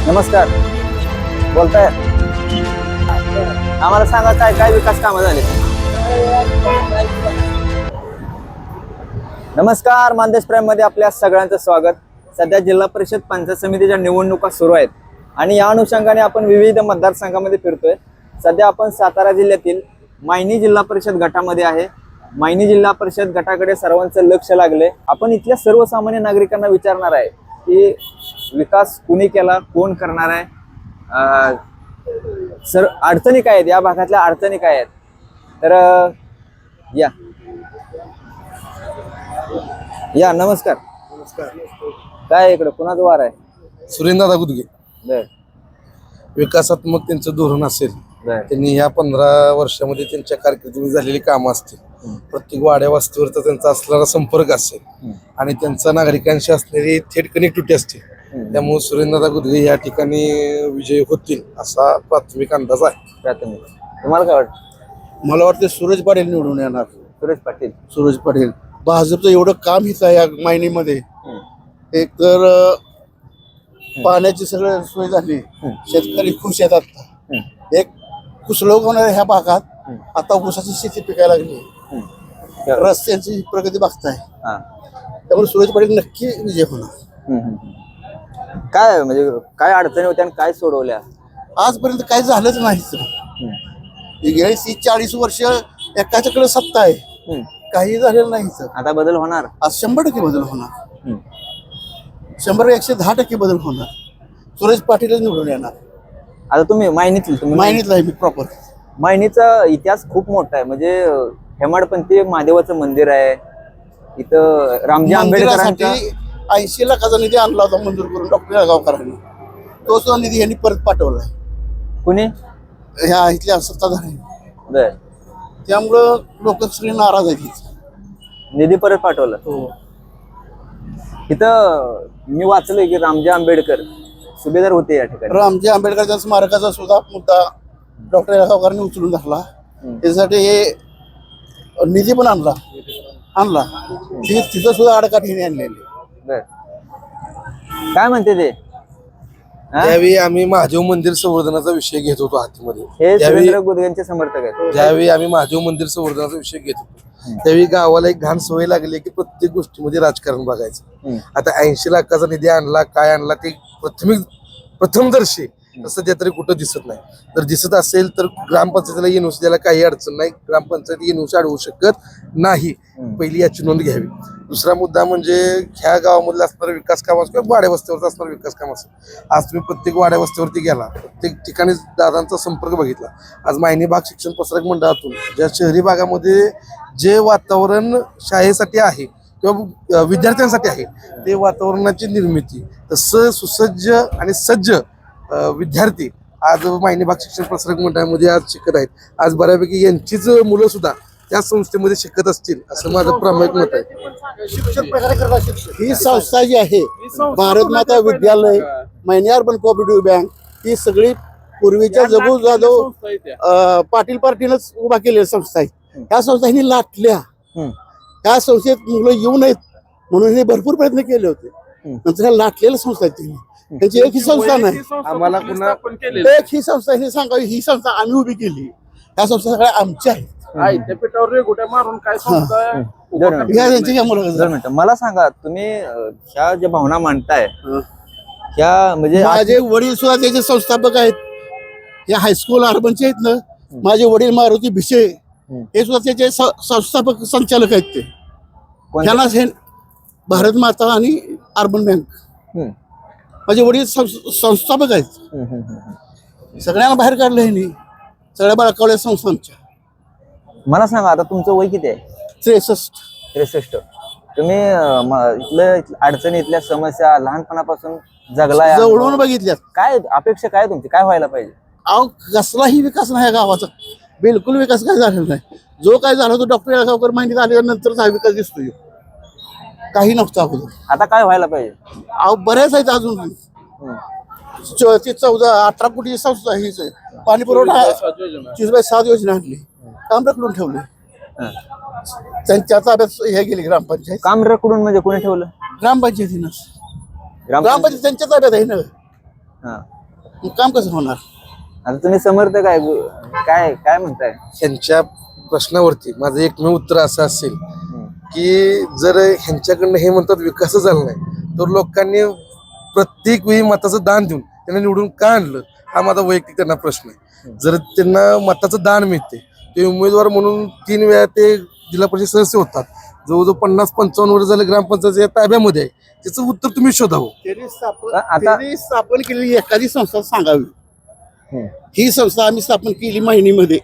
नमस्कार. बोलताय? आम्हाला सांगा काय काय विकास कामं झाले. नमस्कार. मानदेश प्राईम मध्ये आपल्या सगळ्यांचं स्वागत. सध्या जिल्हा परिषद पंचायत समितीच्या निवडणुका सुरू आहेत आणि या अनुषंगाने आपण विविध मतदारसंघामध्ये फिरतोय. सध्या आपण सातारा जिल्ह्यातील मायनी जिल्हा परिषद गटामध्ये आहे. मायनी जिल्हा परिषद गटाकडे सर्वांचं लक्ष लागले. आपण इथल्या सर्वसामान्य नागरिकांना विचारणार आहे की विकास कुणी केला, कोण करणार आहे, सर अडचणी काय आहेत, या भागातल्या अडचणी काय आहेत. तर या नमस्कार. काय इकडे कुणाचा वार आहे? सुरेंद्रदादा गुदगे. बर विकासात्मक त्यांचं धोरण असेल, बर त्यांनी ह्या 15 वर्षामध्ये त्यांच्या कारकिर्दीमध्ये झालेली कामं असतील, प्रत्येक वाड्या वस्तीवरचा त्यांचा असणारा संपर्क असेल आणि त्यांचा नागरिकांशी असलेली थेट कनेक्टिव्हिटी असते, त्यामुळे सुरेंद्रदादा गुदगे या ठिकाणी विजयी होतील असा प्राथमिक अंदाज आहे. प्राथमिक. तुम्हाला काय वाटतं? मला वाटतं सूरज पाटील निवडून येणार. सूरज पाटील. भाजपचं एवढं काम हिचं आहे या मायनीमध्ये. एक तर पाण्याची सगळं सोय झाली, शेतकरी खुश आहेत. आता एक कुसलोक होणार ह्या भागात. आता ऊसाची शेती पिकायला लागली, रस्त्यांची प्रगती बघताय, त्यामुळे सूरज पाटील नक्की विजय होणार. काय म्हणजे काय अडचणी होत्या आणि काय सोडवल्या? आजपर्यंत काही झालंच नाही. गेली 30-40 वर्ष एकाच्याकडे सत्ता आहे, काही झालेलं नाही. आता बदल होणार. आज 100% बदल होणार. 100-110% बदल होणार. सूरज पाटीलच निवडून येणार. आता तुम्ही मायनीतला आहे मी प्रॉपर. मायनीचा इतिहास खूप मोठा आहे. म्हणजे हेमाडपंथी महादेवाचं मंदिर आहे इथं. रामजी आंबेडकरांचा 80 लाखाचा निधी आणला होता मंजूर करून डॉक्टर जळगावकरांनी. तो सुद्धा निधी यांनी परत पाठवलाय. कुणी? ह्या इथल्या सत्ताधाऱ्यांनी. बर. त्यामुळं लोक सगळे नाराज आहेत. निधी परत पाठवला. इथं मी वाचलंय की रामजी आंबेडकर सुभेदार होते या ठिकाणी. रामजी आंबेडकरच्या स्मारकाचा सुद्धा मुद्दा डॉक्टर जळगावकरांनी उचलून धरला. त्यासाठी हे निधी पण आणला. तिथं सुद्धा अडकाठीने आणलेली. बर. काय म्हणते ते? त्यावेळी आम्ही महादेव मंदिर संवर्धनाचा विषय घेत होतो हातीमध्ये. हे सुरेंद्र गुदगेंचे समर्थक आहेत. ज्यावेळी आम्ही महादेव मंदिर संवर्धनाचा विषय घेत होतो त्यावेळी गावाला एक घाण सवय लागली की प्रत्येक गोष्टीमध्ये राजकारण बघायचं. आता 80 लाखाचा निधी आणला, काय आणला ते प्रथमदर्शी सध्या तरी कुठं दिसत नाही. जर दिसत असेल तर ग्रामपंचायतीला एनओसी द्यायला काही अडचण नाही. ग्रामपंचायत एनओसी अडवू शकत नाही. पहिली याची नोंद घ्यावी. दुसरा मुद्दा म्हणजे ह्या गावामधलं असणारं विकास काम असो किंवा वाड्या वस्तीवरचा असणारा विकास काम असो. आज तुम्ही प्रत्येक वाड्या वस्तीवरती गेला, प्रत्येक ठिकाणी दादांचा संपर्क बघितला. आज मायनी भाग शिक्षण प्रसारक मंडळातून ज्या शहरी भागामध्ये जे वातावरण शाळेसाठी आहे किंवा विद्यार्थ्यांसाठी आहे ते वातावरणाची निर्मिती, तसं सुसज्ज आणि सज्ज विद्यार्थी आज मायनी भाग शिक्षण प्रसारक मंडळामध्ये आज शिकत आहेत. आज बऱ्यापैकी यांचीच मुलं सुद्धा त्या संस्थेमध्ये शिकत असतील असं माझं प्रामाणिक मत आहे. ही संस्था जी आहे भारत माता विद्यालय, मायनी अर्बन कोऑपरेटिव्ह बँक, ही सगळी पूर्वीच्या जगू जाधव पाटील पार्टीनंच उभा केलेली संस्था आहे. ह्या संस्थांनी लाटल्या. ह्या संस्थेत मुलं येऊ नयेत म्हणून हे भरपूर प्रयत्न केले होते. नंतर ह्या लाटलेल्या संस्था आहेत. त्यांची एक ही संस्था नाही. आम्हाला पुन्हा एक ही संस्था हे सांगावी, ही संस्था आम्ही उभी केली. ह्या संस्था सगळ्या आमच्या आहेत. मला सांगा तुम्ही ह्या ज्या भावना मांडताय ह्या म्हणजे माझे वडील सुद्धा त्याचे संस्थापक आहेत. या हायस्कूल अर्बनचे आहेत ना, माझे वडील मारुती भिशे हे सुद्धा त्याचे संस्थापक संचालक आहेत. ते त्यांनाच हे भारत माता आणि अर्बन बँक माझे वडील संस्थापक आहेत. सगळ्यांना बाहेर काढलं ह्यांनी, सगळ्या बाळकावल्या संस्थांच्या. मला सांगा आता तुमचं वय किती आहे? 63. तुम्ही इथल्या अडचणी, इथल्या समस्या लहानपणापासून जगलाय, जवळून बघितल्यात. काय अपेक्षा काय तुमची, काय व्हायला पाहिजे? अहो कसलाही विकास नाही गावाचा, बिलकुल विकास काय झालेला नाही. जो काय झाला तो डॉक्टर जळगावकर माहिती आल्यानंतरच हा विकास दिसतोय. काही नव्हतं अगोदर. आता काय व्हायला पाहिजे? अहो बऱ्याच आहेत अजून. 18 कोटी संस्था हीच पाणी पुरवठा 30/7 योजना आणली, काम रखडून ठेवले. त्यांच्या ताब्यात हे गेली ग्रामपंचायत. काम रखडून म्हणजे कोणी ठेवलं? ग्रामपंचायतीनं. ग्रामपंचायत त्यांच्या ताब्यात आहे ना. मग काम कसं होणार? आता तुम्ही समर्थक आहे काय काय म्हणताय? ह्यांच्या प्रश्नावरती माझं एकमेव उत्तर असं असेल की जर ह्यांच्याकडनं हे म्हणतात विकास झाला नाही तर लोकांनी प्रत्येक वेळी मताचं दान देऊन त्यांना निवडून का आणलं हा माझा वैयक्तिक त्यांना प्रश्न आहे. जर त्यांना मताचं दान मिळते ते उमेदवार म्हणून 3 वेळा ते जिल्हा परिषद सदस्य होतात, जवळजवळ 50-55 वर्ष झाले ग्रामपंचायत ताब्यामध्ये आहे, त्याचं उत्तर तुम्ही शोधावं. त्यांनी स्थापन केलेली एखादी संस्था सांगावी. ही संस्था आम्ही स्थापन केली महिनीमध्ये.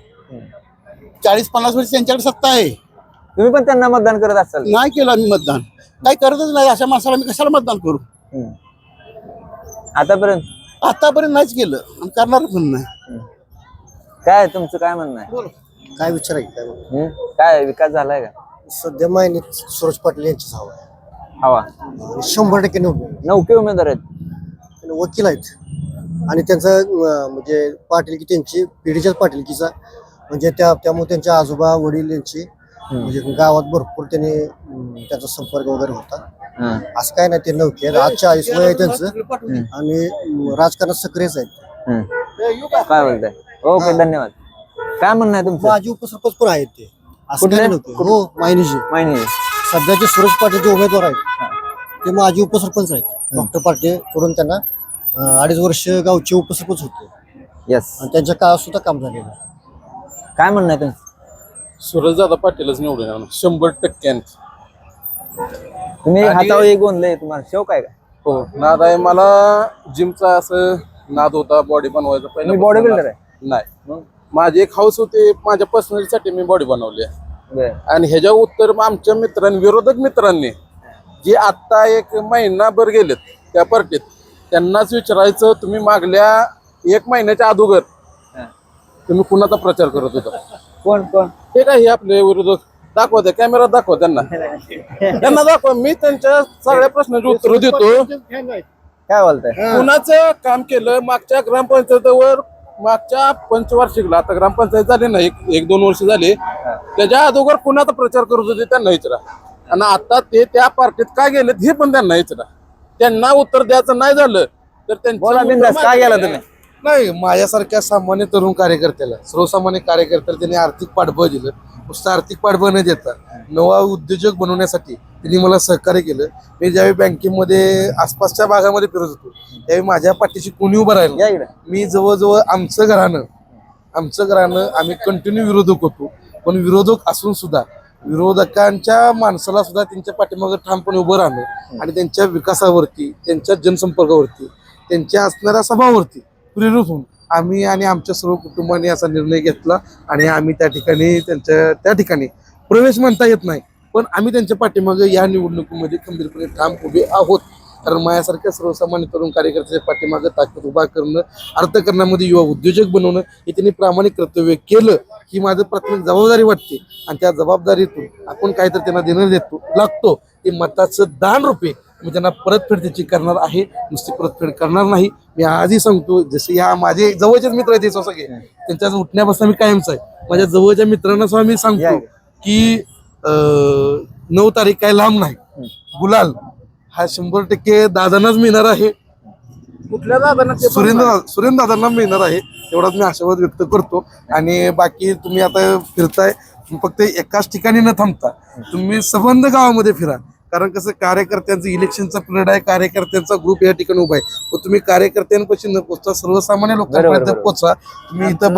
40-50 वर्ष त्यांच्याकडे सत्ता आहे. तुम्ही पण त्यांना मतदान करत असाल? नाही केलं आम्ही मतदान, काही करतच नाही. अशा माणसाला आम्ही कशाला मतदान करू? आतापर्यंत नाहीच केलं आणि करणार पण नाही. काय तुमचं काय म्हणणं आहे? काय विचारायचं? काय विकास झालाय का? सध्या माहिनीत सुरेश पाटील यांचीच हवा आहे. हवा 100% निवडून. नौके उमेदवार आहेत, वकील आहेत आणि त्यांचा म्हणजे पाटीलकी त्यांची पिढीच्याच पाटीलकीचा म्हणजे त्यामुळे त्यांचे आजोबा वडील यांची म्हणजे गावात भरपूर त्यांनी त्याचा संपर्क वगैरे होता. असं काय नाही, ते नौके आज 40 वय आहे त्यांचं आणि राजकारणात सक्रियच आहेत. काय बोलताय? ओके, धन्यवाद. काय म्हणणं आहे तुमचं? माजी उपसरपंच पण आहेत ते. असं कुठले? काय नव्हते. हो, मायनीचे माहिती सध्याचे सुरेश पाटील जे उमेदवार आहेत ते माजी उपसरपंच आहेत. डॉक्टर पाटील कडून त्यांना 2.5 वर्ष गावचे उपसरपंच होते यस. आणि त्यांच्या काळात सुद्धा काम झालेलं आहे. काय म्हणणं आहे तुमचं? सूरजदादा पाटीलच निवडून येणार 100%. तुम्ही हातावर एक गोंधळे, तुम्हाला शौक आहे का? हो, नाद आहे मला. जिमचा असं नाद होता, बॉडी बनवायचा पहिला. तुम्ही बॉडी बिल्डर आहे? नाही, माझी एक हाऊस होती, माझ्या पर्सनॅलिटीसाठी मी बॉडी बनवली आहे. बरं. आणि ह्याच्या उत्तर मग आमच्या मित्रांनी, विरोधक मित्रांनी जे आता 1 महिनाभर गेलेत त्या पार्टीत, त्यांनाच विचारायचं तुम्ही मागल्या 1 महिन्याच्या अगोदर तुम्ही कुणाचा प्रचार करत होता? कोण कोण? हे काय, हे आपले विरोधक दाखवा, त्या कॅमेरा दाखवा त्यांना, त्यांना दाखवा. मी त्यांच्या सगळ्या प्रश्नाची उत्तर देतो. काय बोलताय? कुणाचं काम केलं मागच्या ग्रामपंचायतीवर, मागच्या पंचवार्षिकला, आता ग्रामपंचायत झाली ना 1-2 वर्ष झाली, त्याच्या अगोदर कुणाचा प्रचार करत होते त्यांना विचारा. आणि आता ते त्या पार्टीत का गेलेत हे पण त्यांना विचारा. त्यांना उत्तर द्यायचं नाही झालं तर बोला त्यांचं बिंदास, काय गेला तुम्ही? नाही, माझ्यासारख्या सामान्य तरुण कार्यकर्त्याला, सर्वसामान्य कार्यकर्त्याला त्यांनी आर्थिक पाठबळ दिलं. नुसतं आर्थिक पाठबळ न देता नवा उद्योजक बनवण्यासाठी त्यांनी मला सहकार्य केलं. मी ज्यावेळी बँकेमध्ये आसपासच्या भागामध्ये फिरत होतो त्यावेळी माझ्या पाठीशी कोणी उभं राहिलं. या इकडे. मी जवळजवळ आमचं घरानं आम्ही कंटिन्यू विरोधक होतो, पण विरोधक असून सुद्धा विरोधकांच्या माणसाला सुद्धा त्यांच्या पाठीमागे ठामपणे उभं राहणं आणि त्यांच्या विकासावरती, त्यांच्या जनसंपर्कावरती, त्यांच्या असणाऱ्या सभावरती प्रेरित होऊन आम्ही आणि आमच्या सर्व कुटुंबाने असा निर्णय घेतला आणि आम्ही त्या ठिकाणी प्रवेश म्हणता येत नाही, पण आम्ही त्यांच्या पाठीमागे या निवडणुकीमध्ये खंबीरपणे ठाम उभे आहोत. कारण माझ्यासारख्या सर्वसामान्य तरुण कार्यकर्त्याच्या पाठीमागे ताकद उभा करणं, अर्थकारणामध्ये युवा उद्योजक बनवणं हे त्यांनी प्रामाणिक कर्तव्य केलं ही माझं प्राथमिक जबाबदारी वाटते. आणि त्या जबाबदारीतून आपण काहीतरी त्यांना देणं लागतो ते मताचं दान रूपे मी त्यांना परतफेड त्याची करणार आहे. नुसती परतफेड करणार नाही, मी आजही सांगतो, जसे या माझे जवळचेच मित्र आहेत सगळे, त्यांच्या उठण्यापासून मी कायमच आहे. माझ्या जवळच्या मित्रांना सुद्धा मी सांगतो की 9 तारीख काय लांब नाही, गुलाल हा 100% दादांनाच मिळणार आहे. कुठल्या दादांना? सुरेंद्र दादांना मिळणार आहे, एवढाच मी आशावाद व्यक्त करतो. आणि बाकी तुम्ही आता फिरताय फक्त एकाच ठिकाणी न थांबता तुम्ही संबंध गावामध्ये फिरा. कारण कसं कार्यकर्त्यांचं इलेक्शनचा पिरियड आहे, कार्यकर्त्यांचा ग्रुप या ठिकाणी उभा आहे, पण तुम्ही कार्यकर्त्यांपाशी न पोहोचता सर्वसामान्य लोकांपर्यंत पोहोचा. तुम्ही इथं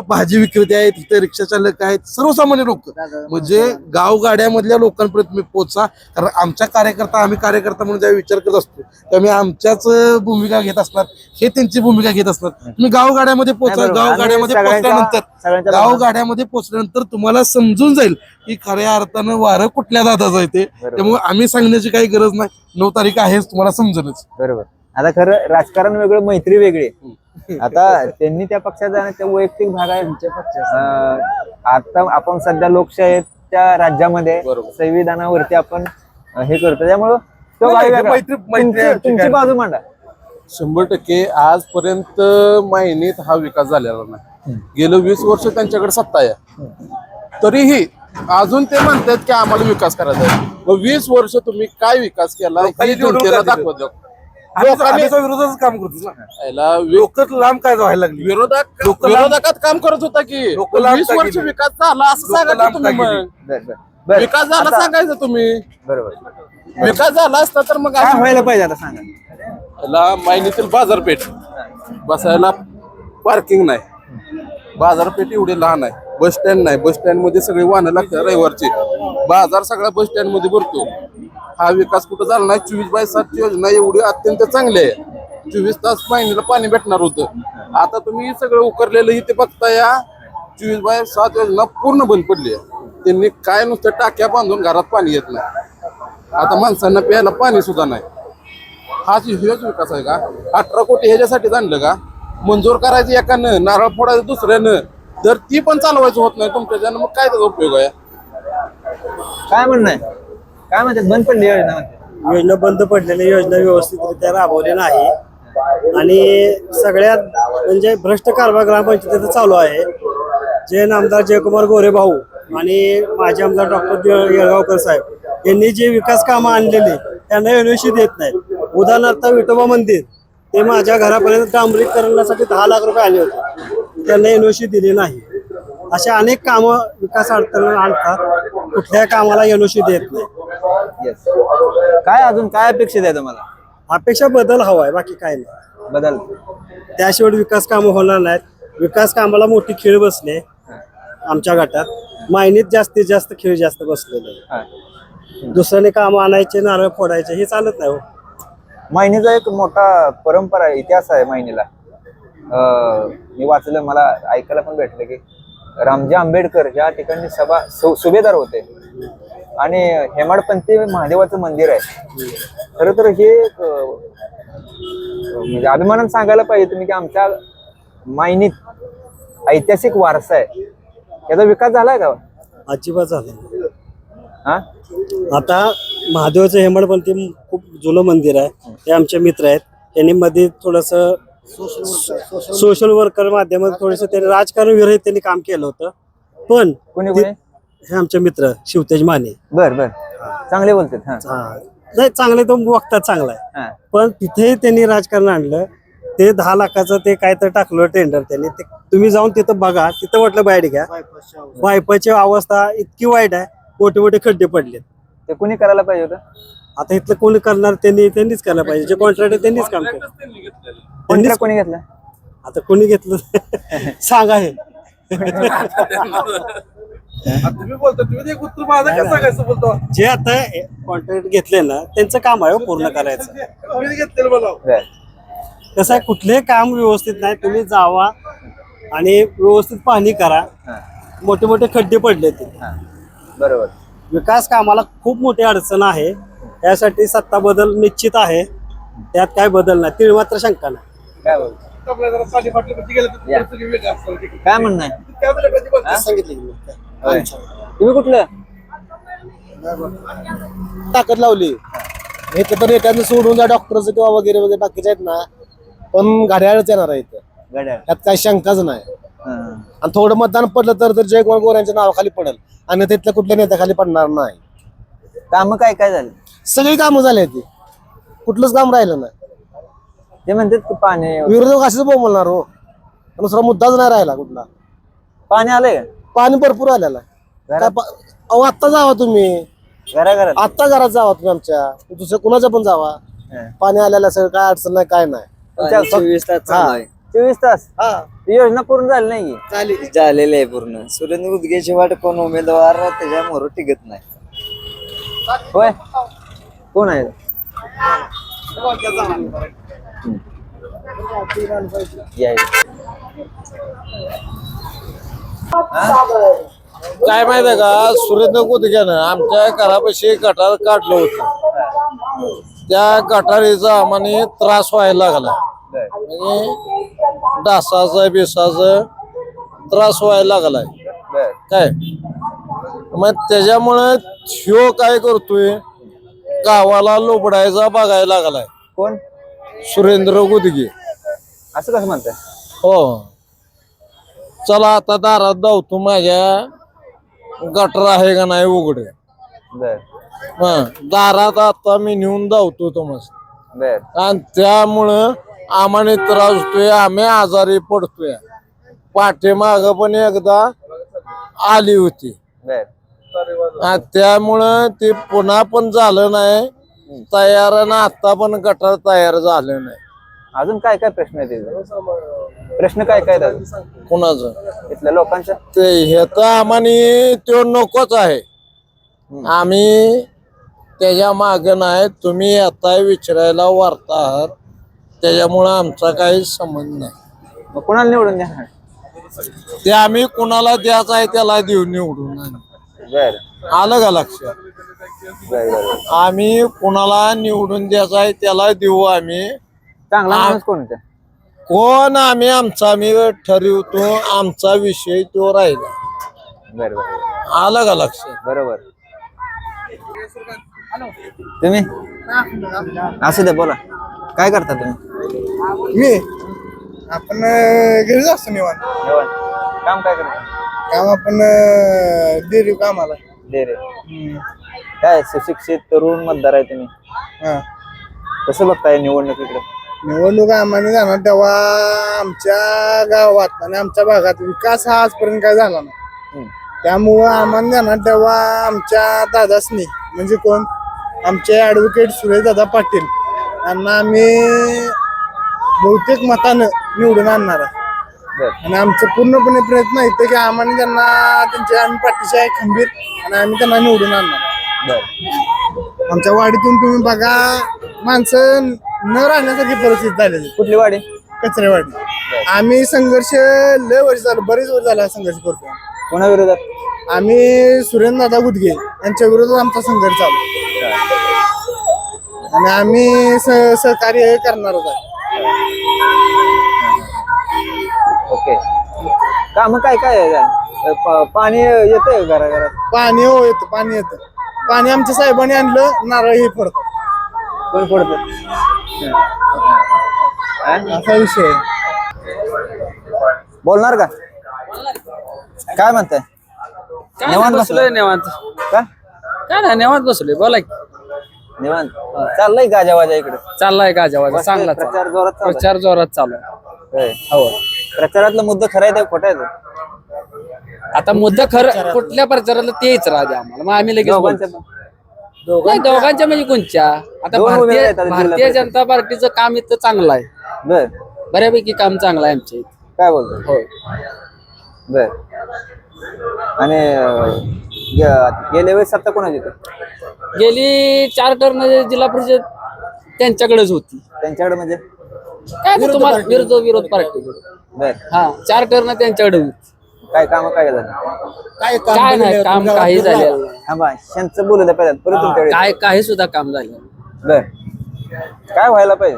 भाजी विक्रेते आहेत, इथं रिक्षा चालक आहेत, सर्वसामान्य लोक म्हणजे गावगाड्यामधल्या लोकांपर्यंत तुम्ही पोहोचा. कारण आमच्या आम्ही कार्यकर्ता म्हणून ज्यावेळी विचार करत असतो त्यामुळे आमच्याच भूमिका घेत असणार, हे त्यांची भूमिका घेत असणार. तुम्ही गावगाड्यामध्ये पोहोचा. गावगाड्यामध्ये पोहोचल्यानंतर तुम्हाला समजून जाईल की खऱ्या अर्थानं वारं कुठल्या दादाचं आहे ते. त्यामुळे आम्ही सांगण्याची काही गरज नाही, 9 तारीख आहेच, तुम्हाला समजेलच. बरोबर. आता खरं राजकारण वेगळं, मैत्री वेगळी. आता त्यांनी त्या पक्षात जाणं त्या वैयक्तिक भाग आहे त्यांच्या पक्षात. आता आपण सध्या लोकशाहीच्या राज्यामध्ये संविधानावरती आपण हे करतो, त्यामुळं तो भाग वेगळा. तुमची बाजू मांडा. 100% आजपर्यंत माहिनीत हा विकास झालेला नाही. गेलं 20 वर्ष त्यांच्याकडे सत्ता आहे, तरीही अजून ते म्हणतात की आम्हाला विकास करायचा आहे. मग 20 वर्ष तुम्ही काय विकास केला हे जनतेला दाखवत. आम्ही विरोधाचं काम करतो ना. याला लोक लांब काय व्हायला लागली विरोधकात काम करत होता की लोकं लांब 20 का वर्ष गेली? विकास झाला असं लोकं सांगायचं लांब तुम्ही का गेली? मग बर बर बर विकास झाला आता- सांगायचं तुम्ही बरोबर विकास झाला असता तर मग काय असं- व्हायला पाहिजे आता सांगा. याला मायनीतील बाजारपेठ बसायला पार्किंग नाही, बाजारपेठ एवढी लहान आहे, बस स्टँड नाही, बस स्टँड मध्ये सगळी वाहनं लागतात रविवारची, बाजार सगळा बस स्टँड मध्ये भरतो. हा विकास कुठं झाला नाही. 24/7 योजना एवढी अत्यंत चांगली आहे. 24 तास महिन्याला पाणी भेटणार होतं. आता तुम्ही सगळं उकरलेलं इथे बघता, या 24/7 योजना पूर्ण बंद पडली आहे. त्यांनी काय नुसतं टाक्या बांधून घरात पाणी येत नाही. आता माणसांना प्यायला पाणी सुद्धा नाही. हाच विकास आहे का? 18 कोटी ह्याच्यासाठी आणलं का? मंजूर करायचं एकानं, नारळ फोडायचं दुसऱ्यानं, तर ती पण चालवायचं होत नाही तुमच्याच्यानं, मग काय त्याचा उपयोग आहे? काय म्हणणं आहे? काय म्हणतात बंद पडली योजना म्हणतात? योजना बंद पडलेल्या योजना व्यवस्थितरित्या राबवल्या नाही आणि सगळ्यात म्हणजे भ्रष्ट कारभार ग्रामपंचायतीत चालू आहे. जे नामदार जयकुमार गोरे भाऊ आणि माजी आमदार डॉक्टर येळगावकर साहेब यांनी जे विकास कामं आणलेली त्यांना एनओसी देत नाहीत. उदाहरणार्थ विठोबा मंदिर ते माझ्या घरापर्यंत डांबरीकरणासाठी 10 लाख रुपये आले होते, त्यांना एनओसी दिली नाही. अशा अनेक कामं विकास अडचणी आणतात, कुठल्या कामाला एनओसी देत नाही. येस. काय अजून काय अपेक्षित आहे तुम्हाला? अपेक्षा बदल हवा आहे, बाकी काय नाही. बदल त्याशिवाय विकास कामं होणार नाहीत. विकास कामाला मोठी खीळ बसले आमच्या गटात. मायनीत जास्तीत जास्त खीळ जास्त बसलेले आहे. हा. दुसऱ्याने कामं आणायचे, नारळ फोडायचे हे चालत नाही हो. मायनीचा एक मोठा परंपरा आहे, इतिहास आहे मायनीला. मी वाचलं, मला ऐकायला पण भेटलं की रामजी आंबेडकर या ठिकाणी सुभेदार होते आणि हेमाडपंथी महादेवाचं मंदिर आहे. खरं तर हे एक, म्हणजे अभिमानानं सांगायला पाहिजे तुम्ही की आमच्या मायनीत ऐतिहासिक वारसा आहे. याचा विकास झालाय का? अजिबात झालं. हा आता महादेवाचं हेमाडपंथी खूप जुनं मंदिर आहे. ते आमचे मित्र आहेत. त्यांनी मध्ये थोडस सोशल वर्कर माध्यमात थोडस त्यांनी राजकारण विरहित त्यांनी काम केलं होतं. पण कोणी कोणी? हे आमचे मित्र शिवतेज माने. बर बर, चांगले बोलतात. हा हा. नाही चांगले तो वक्ता चांगला आहे. हा पण तिथे त्यांनी राजकारण आणलं. ते 10 लाखाचं ते काय तर टाकलं टेंडर त्यांनी. ते तुम्ही जाऊन तिथं बघा, तिथं म्हटलं बाहेर घ्या. बायपाची अवस्था इतकी वाईट आहे, मोठे मोठे खड्डे पडलेत. ते कोणी करायला पाहिजे होतं? आता इथलं कोणी करणार, त्यांनीच करायला पाहिजे. जे कॉन्ट्रॅक्टर त्यांनीच काम केलं. कॉन्ट्रॅक्ट कोणी घेतलं? आता कोणी घेतलं सांगा हे. तुम्ही बोलता, तुम्ही एक उत्तर माझं कसं सांगायचं बोलतो? जे आता कॉन्ट्रॅक्ट घेतले ना त्यांचं काम आहे हो पूर्ण करायचं. तुम्ही घेतलेलं बोला. बर. कसं आहे, कुठलंही काम व्यवस्थित नाही. तुम्ही जावा आणि व्यवस्थित पाहणी करा. हा मोठे मोठे खड्डे पडले ते. हा बरोबर. विकास कामाला खूप मोठी अडचण आहे. त्यासाठी सत्ता बदल निश्चित आहे, त्यात काय बदल नाही, तीळ मात्र शंका नाही. काय बोलतो? आपल्या जरा पाणी फाटलं तर गेलं तर या. तरी वेगळं असतं. काय म्हणणं आहे? त्या गटाची बोलतो. हा? सांगितलं की मी. होय. तुम्ही कुठलं? ताकद लावली हे तर एखादं सोडून द्या डॉक्टरचं किंवा वगैरे वगैरे बाकीचे आहेत ना, पण घड्याळच येणार आहे इथं, गड्या. त्यात काही शंकाच नाही. हा. आणि थोडं मतदान पडलं तर जयकुमार गोऱ्यांच्या नावाखाली पडेल आणि तिथल्या कुठल्या नेत्याखाली पडणार नाही. काम काय काय झालं? सगळी कामं झाली ती, कुठलंच काम राहिलं नाही. ते म्हणतात की पाणी विरोधक असेच बोलणार हो, दुसरा मुद्दाच नाही राहिला कुठला. पाणी आलंय का? पाणी भरपूर आलेलं आहे. घरात? काय अहो आत्ता जावा तुम्ही, घराघरात? आत्ता घरात जावा तुम्ही आमच्या, दुसऱ्या कुणाच्या पण जावा. हा. पाणी आलेलं सगळं, काय अडचण नाही, काय नाही. तुमच्या 24 तास चालू आहे. 24 तास हा ही योजना पूर्ण झाली नाही. झालेलं आहे पूर्ण. सुरेंद्र उदगेची वाट कोण उमेदवार त्याच्यामुळे टिकत नाही. होय, कोण आहे? या, या. काय माहिती आहे का, सुरेंद्र कोदक्यानं आमच्या घरापाशी गटार काढलं होतं. त्या गटारीचा आम्हाला त्रास व्हायला लागला, बर. म्हणजे डासाचा बिसाचा त्रास व्हायला लागलाय बर. काय. मग त्याच्यामुळे ह्यो काय करतोय, गावाला लोबडायचा बघायला लागलाय कोण? सुरेंद्र कोदके. असं कसं म्हणताय? हो, चला आता दारात धावतो, माझ्या गटर आहे का नाही उघडे. बर हा, दारात आता मी नेऊन धावतो तुम्हाला. बर आणि त्यामुळं आम्हाला त्रास होतोय, आम्ही आजारी पडतोय. पाठीमाग पण एकदा आली होती बर आणि त्यामुळं ते पुन्हा पण झालं नाही तयार, आणि आता पण गटार तयार झालं नाही. अजून काय काय प्रश्न आहेत तिथे? प्रश्न काय काय आहेत कुणाचं इथल्या लोकांच्या? ते हे तर आम्हाला तो नकोच आहे. आम्ही त्याच्या मागे नाही, तुम्ही येताय विचारायला वार्ताहर, त्याच्यामुळं आमचा काही संबंध नाही. मग कोणाला निवडून द्या? ते आम्ही कुणाला द्यायचं आहे त्याला देऊ निवडून. बर आलं का लक्षात? बर बर आम्ही कुणाला निवडून द्यायचं आहे त्याला देऊ. आम्ही चांगला माणूस कोण होता? कोण आम्ही आम्ही ठरवतो, आमचा विषय तो राहिला. बर बर आलं का लक्षात? बरोबर. तुम्ही असू द्या, बोला. काय करता तुम्ही? मी आपण घरीच असतो निवांत. जेवण काम काय करता? काम आपण डेअरी कामाला. डेरे. काय सुशिक्षित तरुण मतदार आहे तुम्ही, हा. कसं बघताय निवडणुकीकडे? निवडणूक आम्हाला जाणार तेव्हा आमच्या गावात आणि आमच्या भागात विकास हा आजपर्यंत काय झाला नाही. त्यामुळं आम्हाला जाणार तेव्हा आमच्या दादासनी, म्हणजे कोण, आमचे ऍडव्होकेट सुरेशदादा पाटील यांना आम्ही बहुतेक मतानं निवडून आणणार आहे. बर आणि आमचं पूर्णपणे प्रयत्न आहे की आम्हाला त्यांना त्यांच्या आम्ही पाठीशी आहे खंबीर, आणि आम्ही त्यांना निवडून आणणार. बर आमच्या वाडीतून तुम्ही बघा, माणसं न राहण्यासारखी परिस्थिती झालेली. कुठली वाडी? कचरेवाडी. आम्ही संघर्ष लय वर्ष झालं, बरेच वर्ष झाला संघर्ष करतो. कोणा विरोधात? आम्ही सुरेंद्रदादा गुदगे यांच्या विरोधात आमचा संघर्ष चालू, आणि आम्ही सहकार्य करणारच आहे. ओके. काम काय काय आहे? पाणी येतंय घराघरात? पाणी हो येतं, पाणी येतं. पाणी आमच्या साहेबांनी आणलं, नारळ हे पडतं. कोण पडत? असा विषय आहे. बोलणार का? काय म्हणताय? निवांत बसलोय. निवांत का काय नाही, निवांत बसलोय. बोला की. निवांत चाललंय गाजावाजा इकडे? चाललाय गाजावाजा चांगला प्रचार चाललाय. जोरात चाललाय? प्रचार जोरात चालू आहे. होय. हो. प्रचारातला मुद्दा खरा आहे का खोटा आहे तो? आता मुद्दा खरं कुठल्या प्रचाराला तेच राहते आम्हाला, मग आम्ही लगेच बोलतो. दोघांचं पण? नाही, दोघांच्या म्हणजे कोणच्या? आता दोन उमेदवार आहेत आता भारतीय जिल्हा भारतीय परिषद. जनता पार्टीचं काम इथं चांगलं आहे, बर बऱ्यापैकी काम चांगलं आहे आमच्या इथं. काय बोलतो? होय. बर. आणि गेल्या वेळेस सत्ता कोणाची होती? गेली 4 टर्म जिल्हा परिषद त्यांच्याकडेच होती. त्यांच्याकडे म्हणजे? काय ते तुम्हाला विरोध पार्टी. बर. हा, 4 टर्म त्यांच्याकडे होती. काय काम काय झालं? काय नाही, काम काही झालेलं नाही. हा बा, त्यांचं बोलू द्या पहिल्या, परत तुमच्याकडे. काय काही सुद्धा काम झालं. बर. काय व्हायला पाहिजे?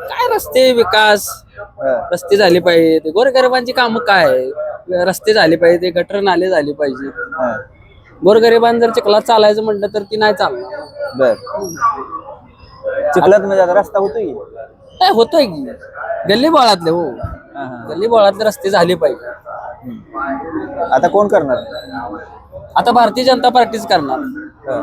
काय रस्ते विकास, हा. रस्ते झाले पाहिजे, गोरगरिबांची कामं काय आहे? रस्ते झाले पाहिजे, गटर नाले झाले पाहिजे. हा. गोरगरिबांना जर चिखलात चालायचं म्हटलं तर ती नाही चालणार. बर. चिखलात म्हणजे आता रस्ता होतोय की? काय होतोय की गल्ली बोळातले, हो हा, हा. गल्ली बोळातले रस्ते झाले पाहिजे. आता कोण करणार? आता भारतीय जनता पार्टीच करणार. हा.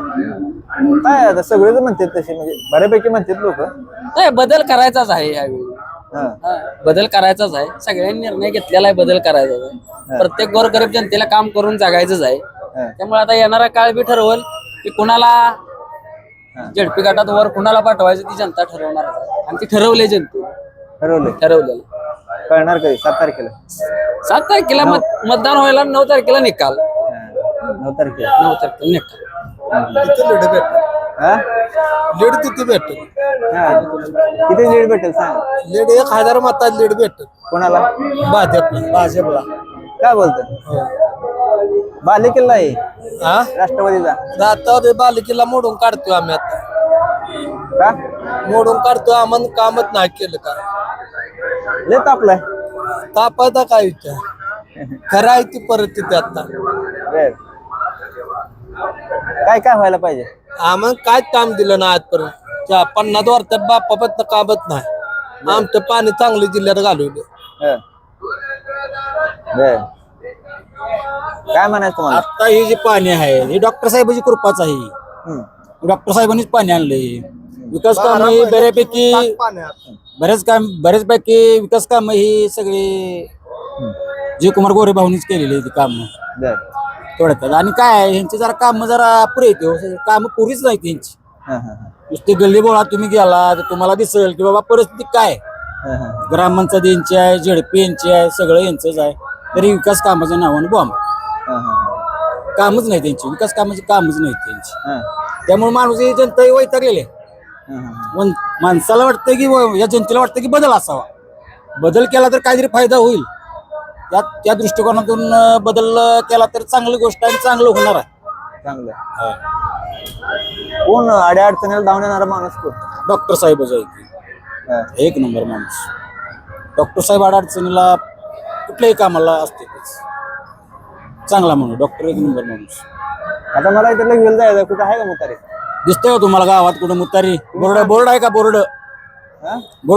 काय आता सगळेच म्हणतात तसे, म्हणजे बऱ्यापैकी म्हणतात लोक. नाही, बदल करायचाच आहे यावेळी. हा, बदल करायचाच आहे. सगळ्यांनी निर्णय घेतलेला आहे, बदल करायचाच आहे. प्रत्येक गोरगरीब जनतेला काम करून जगायचंच आहे. त्यामुळे आता येणारा काळ बी ठरवल की कुणाला झेडपी गटात वर कुणाला पाठवायचं ती जनता ठरवणार आहे. आणि ती ठरवले जनते ठरवलेलं. कळणार कधी? 7 तारखेला? 7 तारखेला मतदान व्हायला, 9 तारखेला निकाल. 9 तारखेला 9 तारखेला निकाल. हा? लीड किती भेटेल? हा. किती लीड भेटेल सांग? लीड 1000 मतात लीड भेटेल. कोणाला? भाजपला. काय बोलत? बालेकिल्ला आहे राष्ट्रवादीचा. आता बालिकेला मोडून काढतोय आम्ही, आता का मोडून काढतोय. आम्हाला कामच नाही केलं का? लय तापलाय. तापायचा काय विचार? खरं आहे ती परिस्थिती आता. बर. काय काय व्हायला पाहिजे? आम्हाला काय काम दिलं ना आजपर्यंत. 50 वर्षात बापापत कामत नाही. आमचं पाणी चांगलं जिल्ह्यात घालवलं. हं. बर. काय म्हणायचं तुम्हाला? आता हे जे पाणी आहे हे डॉक्टर साहेबांची कृपाच आहे. हं. डॉक्टर साहेबांनीच पाणी आणलंय. विकास काम ही बऱ्यापैकी बऱ्याचपैकी विकास काम ही सगळी जयकुमार गोरे भाऊनीच केलेली ती काम बर थोडक्यात. आणि काय आहे, ह्यांची जरा काम जरा पुरे येते, काम पुरीच नाही त्यांची. हा, हा, नुसते गल्ली बोळा तुम्ही गेला तर तुम्हाला दिसेल की बाबा परिस्थिती काय आहे. हा, हा, ग्रामपंचायत यांची आहे, झेडपी यांची आहे, सगळं यांचंच आहे. तरी विकास कामाच्या नावाने बॉम्ब हा, हा, कामच नाही त्यांची, विकास कामाची कामच नाही त्यांची. हा, त्यामुळे माणूस ही जनता वैतागलेली आहे. हा, हा. माणसाला वाटतं की या जनतेला वाटतं की बदल असावा, बदल केला तर काहीतरी फायदा होईल. त्या दृष्टिकोनातून बदल केला तर चांगली गोष्ट आहे, चांगलं होणार आहे. चांगलं कोण अड्या अडचणीला धावून येणारा माणूस कोण? डॉक्टर साहेबच आहे ती. हा. एक नंबर माणूस. डॉक्टर साहेब अडचणीला कुठल्याही कामाला असते चांगला माणूस, डॉक्टर एक नंबर माणूस. आता मला इथं घेऊन जायचं, कुठं आहे का म्हातारे? दिसतंय का तुम्हाला गावात कुठं मुतारी बोर्ड आहे का? बोर्ड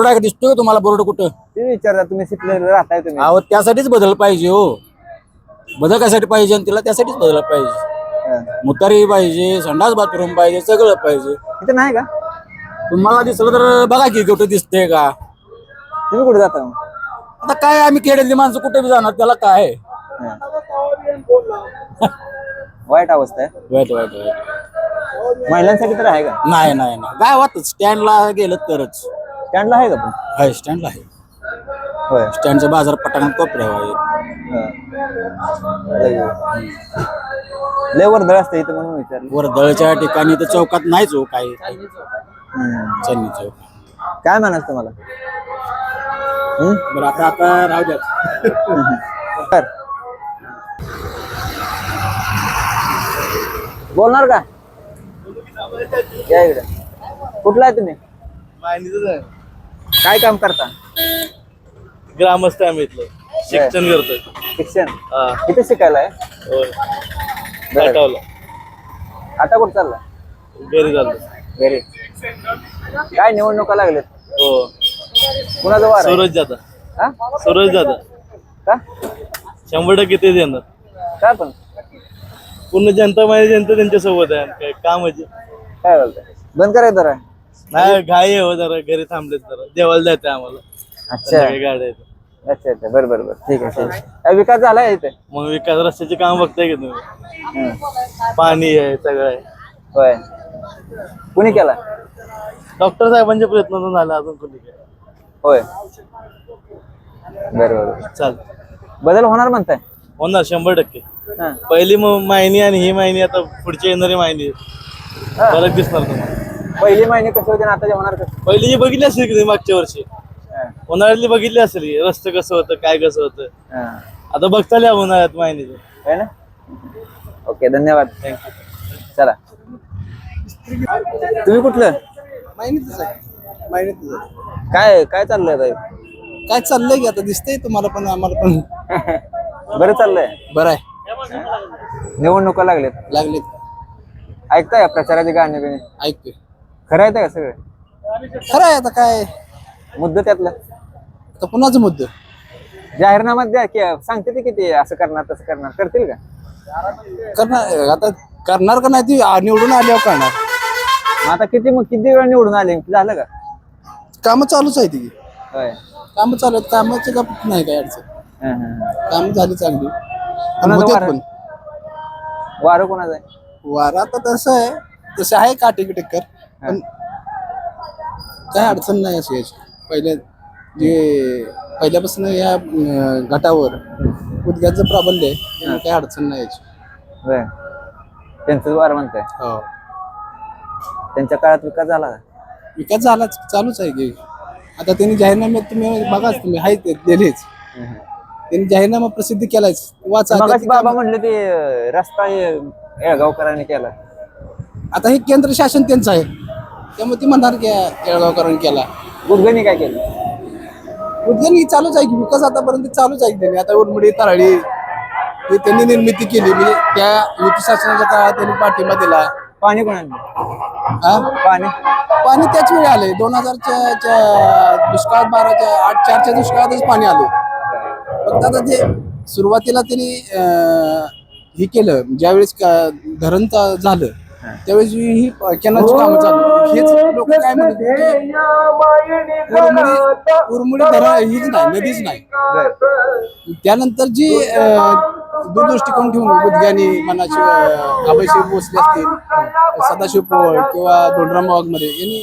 आहे का? दिसतोय का तुम्हाला बोर्ड कुठं? ते विचारता तुम्ही शिकले राहताय तुम्ही. अहो त्यासाठीच बदल पाहिजे हो. बदल कशासाठी पाहिजे? आणि तिला त्यासाठीच बदल पाहिजे. हा. मुतारी पाहिजे, संडास बाथरूम पाहिजे, सगळं पाहिजे. इथं नाही का? तुम्हाला दिसलं तर बघा की कुठं दिसतंय का. तुम्ही कुठे जाता मग? आता काय आम्ही खेड्यातली माणसं कुठे बी जाणार, त्याला काय आहे? हा. वाईट अवस्था आहे. वाईट वाईट वाईट. महिलांसाठी तर आहे का? नाही नाही नाही, गावातच स्टँडला गेलं तरच. स्टँडला आहे का पण? आहे स्टँडला आहे. होय. स्टँडचा बाजार पटांगणात कोपऱ्यावर आहे. लय वर्दळ असते इथं म्हणून विचारलं. वर्दळच्या ठिकाणी तर चौकात नाहीच हो काही. हम्म. चन्नी चौक. काय म्हणायचं तुम्हाला? बरं आता राहू द्या. तर बोलणार का? या इकडे. कुठला आहे तुम्ही? काय काम करता? ग्रामस्थ आम्ही इथलं शिक्षण करतोय. शिक्षण हा. किती शिकायला आहे? होय. बरं. पाठवलं. आता कुठं चालला? घरी झालं. घरी. काय निवडणुका लागलेत? हो. कुणाचं वार आहे? सूरज जाता. हा? सूरज जाता. का? 100% तेच येणार. काय पण पूर्ण जनता माझी जनता त्यांच्या सोबत आहे. काय कामाची काय बोलताय? बंद करायचं जरा. नाही घाई आहे हो, जरा घरी थांबलेत, जरा जेवायला जायचं आम्हाला. अच्छा संध्याकाळी गाड्या आहेत. अच्छा अच्छा, बरं बरं बरं, ठीक आहे ठीक आहे. काय विकास झाला आहे इथे? मग विकास रस्त्याचे काम बघताय की तुम्ही? हं. पाणी आहे, सगळं आहे. होय. कुणी केला? डॉक्टर साहेबांच्या प्रयत्नातून झाला, अजून कोणी काय. होय. बरं बरं. चाल बदल होणार म्हणताय? होणार 100%. हां. पहिली माहिनी आणि ही माहिनी, आता पुढची येणारी माहिनी हां. फरक दिसणार तुम्हाला. पहिली महिने कसे होते आणि आता होणार कसं? पहिली जी बघितली असेल की तुम्ही मागच्या वर्षी, हां. उन्हाळ्यातली बघितली असेल की रस्ते कसं होतं, काय कसं होतं. हां. आता बघता लिहा उन्हाळ्यात माहिनीचं. आहे ना? ओके, धन्यवाद. थँक्यू. चला. तुम्ही कुठलं? माहितीच आहे. काय काय चाललंय ताई? काय चाललंय की आता दिसतंय तुम्हाला पण आम्हाला पण. बरं चाललंय. बरं आहे. निवडणुका लागलेत. लागले ऐकताय का प्रचाराचे गाणे बिणे? ऐकतोय. खरं आहे का सगळं? खरं आहे. आता काय मुद्दा त्यातलं आता पुन्हाचा मुद्दा. जाहीरनामा द्या की सांगते ते किती असं करणार तसं करणार, करतील का? करणार आता करणार का नाही ती निवडून आल्यावर करणार. मग आता किती वेळा निवडून आले, झालं का? कामं चालूच आहे ती. होय. कामं चालू आहेत. कामाचं का नाही काय अडचण. हं, हं, हं. कामं झाली चांगली आणि कोणाचं होतात वारं? पण. वारं कोणाचं आहे? वारा आता तसं आहे, तसे आहे काटेकी टक्कर, पण काय अडचण नाही अशी याची. पहिल्यापासून या गटावर उद्गाचं प्राबल्य आहे, त्यामुळे काही अडचण नाही याची. होय. त्यांचं वारं म्हणताय. हो. त्यांच्या काळात विकास झाला का? विकास झालाच, चालूच आहे की. आता त्यांनी जाहीरनाम्यात तुम्ही बघाच, तुम्ही आहे ते दिलेच. त्यांनी जाहीरनामा प्रसिद्ध केलाच, वाचा. मगाशी बाबा म्हणले ते रस्ता येळगावकरांनी केला. आता हे केंद्र शासन त्यांचं आहे, त्यामुळे ती म्हणणार की येळगावकरांनी केला. गुडगणी काय केलं? उद्यान चालूच आहे की, विकास आतापर्यंत चालूच आहे की. त्यांनी आता उरमडी तराळी हे त्यांनी निर्मिती केली, म्हणजे त्या युती शासनाच्या काळात त्यांनी पाठिंबा दिला. पाणी कोणाला? हा, पाणी त्याच वेळी आले. 2000च्या दुष्काळात, 4च्या दुष्काळातच पाणी आले. फक्त आता ते सुरुवातीला त्यांनी हे केलं, ज्यावेळेस धरण झालं त्यावेळेस ही कॅनलची कामं चालू हेच लोक काय म्हणत होते, उरमुडी धरण हीच नाही, नदीच नाही. त्यानंतर जी दूरदृष्टिकोन ठेवून बुद्धग्यानी मनाची आबाईशिव भोसले असतील, सदाशिव पोळ किंवा धोंडराम वाघमारे यांनी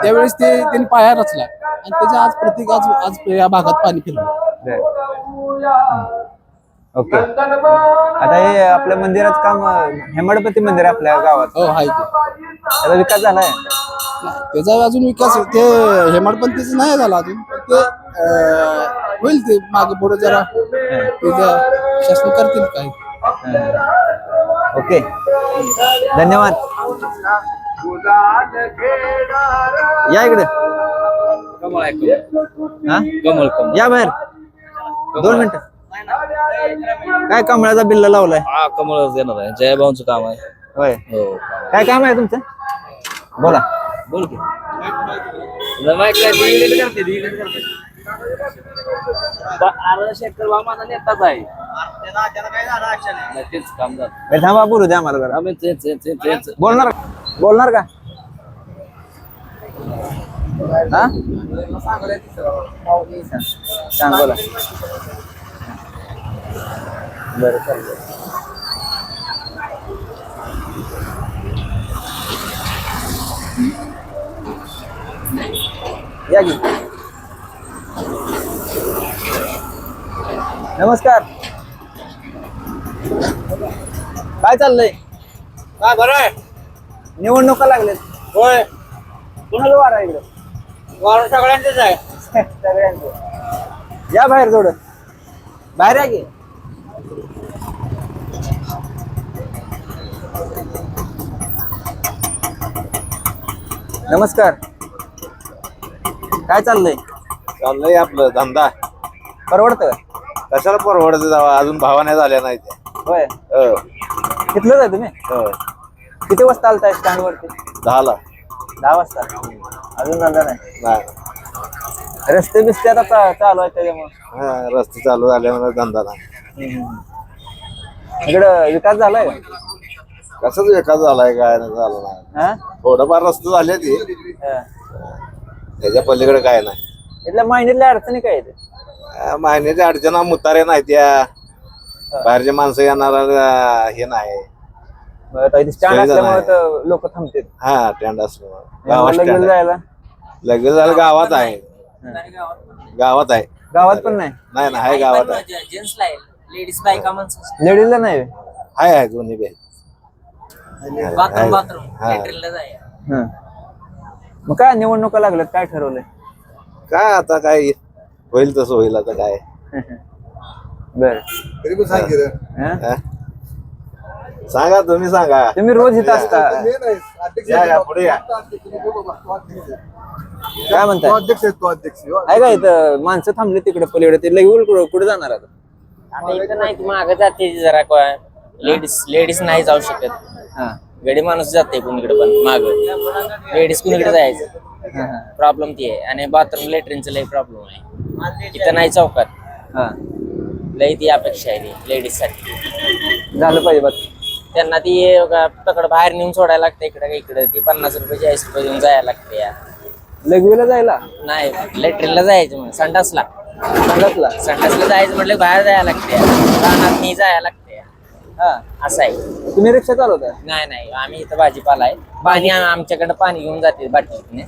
त्यावेळेस त्यांनी पाया रचला आणि त्याच्या आज प्रतीक आज या भागात पाणी फिरलं. ओके. आता हे आपल्या मंदिराचं काम हेमाडपती मंदिर आहे आपल्या गावात, हो आहे ते. त्याचा विकास झालाय? त्याचा अजून विकास ते हेमाडपंथीचं नाही झाला अजून, पण ते होईल, ते मागे पुढे जरा त्याचं शासन करतील काय. ओके, धन्यवाद. या इकडे. हा? या बाहेर 2 मिनिटं. काय कमळाचा बिल्ला लावलाय? हा, कमळ देणार आहे, जयभाऊंचं काम आहे. होय, हो. काय काम आहे तुमचं? बोला. बोल की. शेखर माझा नेताच आहे. तेच काम झालं. थांबा, बोलू द्या आम्हाला जरा. बोलणार का? हा, सांग, बोला. बरं, चालतंय. या की. नमस्कार. काय चाललंय? काय बरं आहे? निवडणुका लागलेत. होय, कुणाला वार आहे इकडे? वार सगळ्यांचेच आहे. सगळ्यांचं. या बाहेर थोडं, बाहेर या की. नमस्कार. काय चाललंय? चाललंय आपलं धंदा. परवडतं? कशाला परवडत जावा, अजून भावा नाही झाल्या नाही ते. होय. हो. कितलं आहे तुम्ही? किती वाजता आलताय स्टँड वरती? 10ला. 10 वाजता. अजून झालं नाही? रस्ते बिस्ते आता चालू आहे त्याच्यामुळे. हा, रस्ते चालू झाल्यामुळे धंदा नाही. इकडं विकास झालाय? कसाच विकास झालाय, काय नाही झाला नाही. हा? थोडंफार रस्ते झाले ती, हा. त्याच्या पलीकडे काय नाही. इथल्या महिन्यातल्या अडचणी काय आहेत? महिन्याच्या अडचणा मुतारे नाही त्या, बाहेरचे माणसं येणार हे नाही. स्टँड असल्यामुळे लोक थांबतात. हा, स्टँड असल्यामुळे गावात लगेच जायला लगेच झालं. गावात आहे, गावात आहे. गावात पण नाही? नाही ना, आहे गावात आहे. जेंट्सला आहे, लेडीज बायका माणसं. लेडीजला नाही? आहे दोन्ही बी. बाथरूम हा. लेटरिनला जाय. हं. मग काय निवडणुका लागल्यात, काय ठरवलंय? काय आता काय होईल तसं होईल आता काय. बर. हा? सांगा, तुम्ही सांगा. तुम्ही रोज इथं असता, या, पुढे या. काय म्हणताय? आहे का इथं माणसं थांबली तिकडे पलीकडे, ते लगेच कुठे जाणार आता? आता इथं नाही, माग जाते जरा काय, लेडीज नाही जाऊ शकत. हा. गडी माणूस जाते कुणीकडे पण माग, लेडीज कुणीकडे जायचं. प्रॉब्लेम ती आहे. आणि बाथरूम लेटरिनचं लई प्रॉब्लेम आहे इथं, नाही चौकात. हा. लई ती अपेक्षा आहे ती लेडीज साठी. झालं पाहिजे बघ. त्यांना ती तकड बाहेर नेऊन सोडायला लागते, इकडे ती 50 रुपये 40 रुपये देऊन जायला लागते. लघवीला जायला नाही, लेटरिनला जायचं म्हणून, संडासला जायचं म्हटलं बाहेर जायला लागते, रानात नाही जायला लागते. हा, असं आहे. तुम्ही रिक्षा चालवताय? नाही, आम्ही इथं भाजीपाला आहे. पाणी आमच्याकडे पाणी घेऊन जाते बाटलीने,